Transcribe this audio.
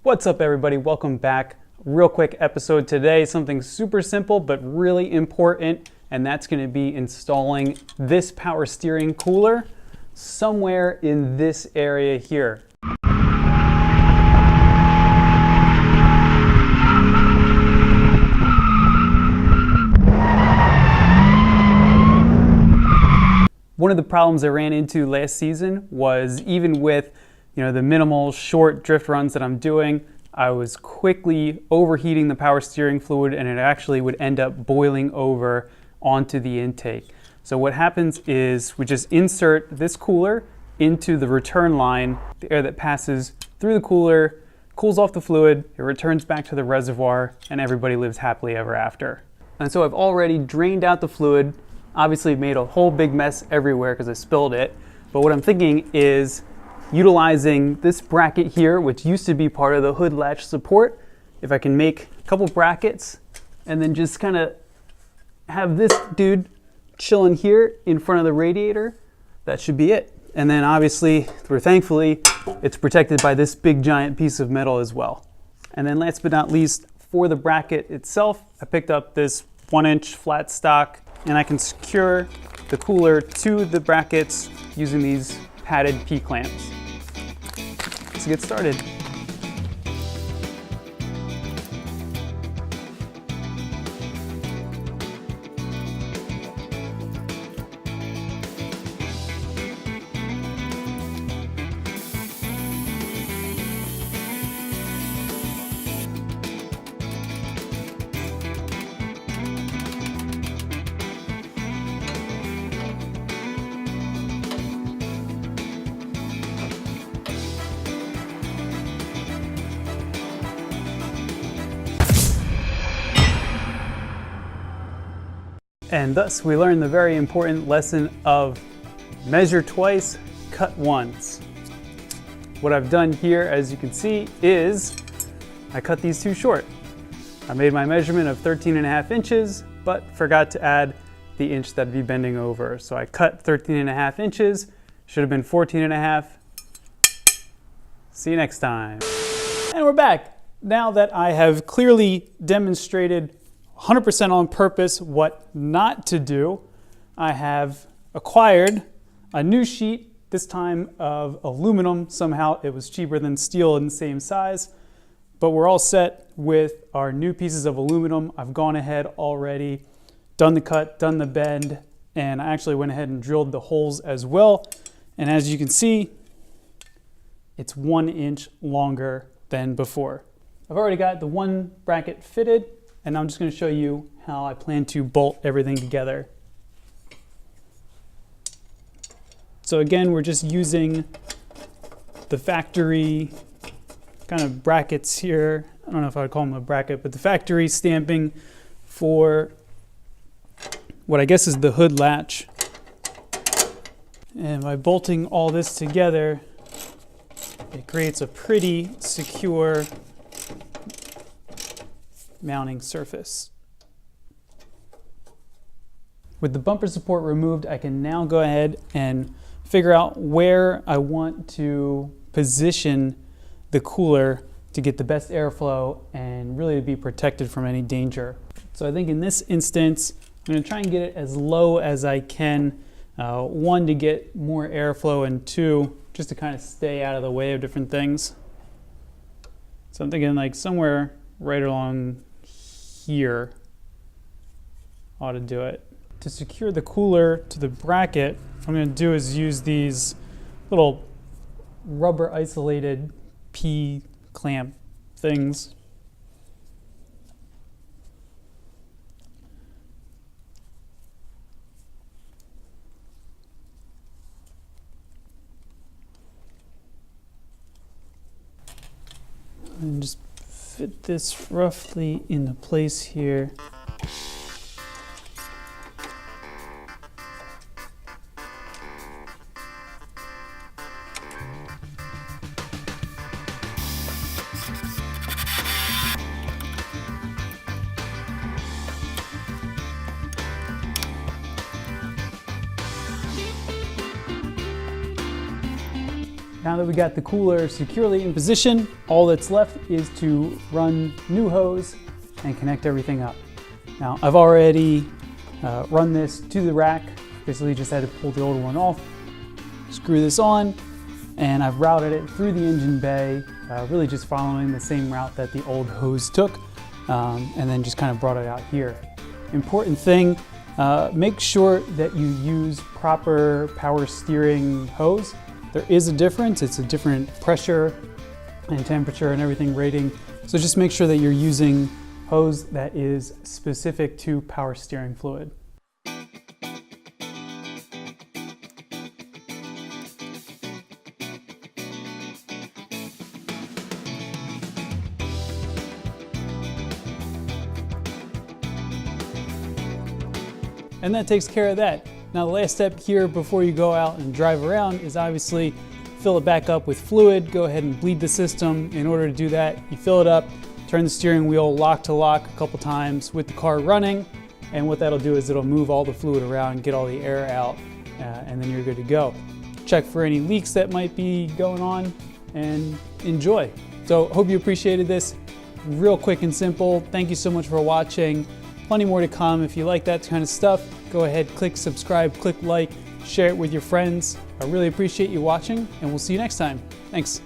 What's up, everybody? Welcome back. Real quick episode today, something super simple but really important, and that's going to be installing this power steering cooler somewhere in this area here. One of the problems I ran into last season was even with the minimal short drift runs that I'm doing, I was quickly overheating the power steering fluid and it actually would end up boiling over onto the intake. So what happens is we just insert this cooler into the return line. The air that passes through the cooler cools off the fluid, it returns back to the reservoir, and everybody lives happily ever after. And so I've already drained out the fluid, obviously made a whole big mess everywhere because I spilled it. But what I'm thinking is utilizing this bracket here, which used to be part of the hood latch support, if I can make a couple brackets and then just kind of have this dude chilling here in front of the radiator, that should be it. And then obviously, thankfully, it's protected by this big giant piece of metal as well. And then last but not least, for the bracket itself, I picked up this 1-inch flat stock and I can secure the cooler to the brackets using these padded P-clamps. Let's get started. And thus we learn the very important lesson of measure twice, cut once. What I've done here, as you can see, is I cut these two short. I made my measurement of 13.5 inches, but forgot to add the inch that'd be bending over. So I cut 13.5 inches, should have been 14.5. See you next time. And we're back. Now that I have clearly demonstrated 100% on purpose what not to do, I have acquired a new sheet, this time of aluminum. Somehow it was cheaper than steel in the same size, but we're all set with our new pieces of aluminum. I've gone ahead already, done the cut, done the bend, and I actually went ahead and drilled the holes as well. And as you can see, it's 1 inch longer than before. I've already got the one bracket fitted, and I'm just going to show you how I plan to bolt everything together. So again, we're just using the factory kind of brackets here. I don't know if I would call them a bracket, but the factory stamping for what I guess is the hood latch. And by bolting all this together, it creates a pretty secure mounting surface. With the bumper support removed, I can now go ahead and figure out where I want to position the cooler to get the best airflow and really to be protected from any danger. So I think in this instance, I'm going to try and get it as low as I can. One, to get more airflow, and two, just to kind of stay out of the way of different things. So I'm thinking like somewhere right along here ought to do it. To secure the cooler to the bracket, what I'm going to do is use these little rubber isolated P-clamp things. And just fit this roughly into place here. Now that we got the cooler securely in position, all that's left is to run new hose and connect everything up. Now I've already run this to the rack, basically just had to pull the old one off, screw this on, and I've routed it through the engine bay, really just following the same route that the old hose took, and then just kind of brought it out here. Important thing, make sure that you use proper power steering hose. There is a difference, it's a different pressure and temperature and everything rating, so just make sure that you're using hose that is specific to power steering fluid. And that takes care of that. Now the last step here before you go out and drive around is obviously fill it back up with fluid. Go ahead and bleed the system. In order to do that, you fill it up, turn the steering wheel lock to lock a couple times with the car running, and what that'll do is it'll move all the fluid around, get all the air out, and then you're good to go. Check for any leaks that might be going on and enjoy. So hope you appreciated this. Real quick and simple. Thank you so much for watching. Plenty more to come. If you like that kind of stuff, go ahead, click subscribe, click like, share it with your friends. I really appreciate you watching, and we'll see you next time. Thanks.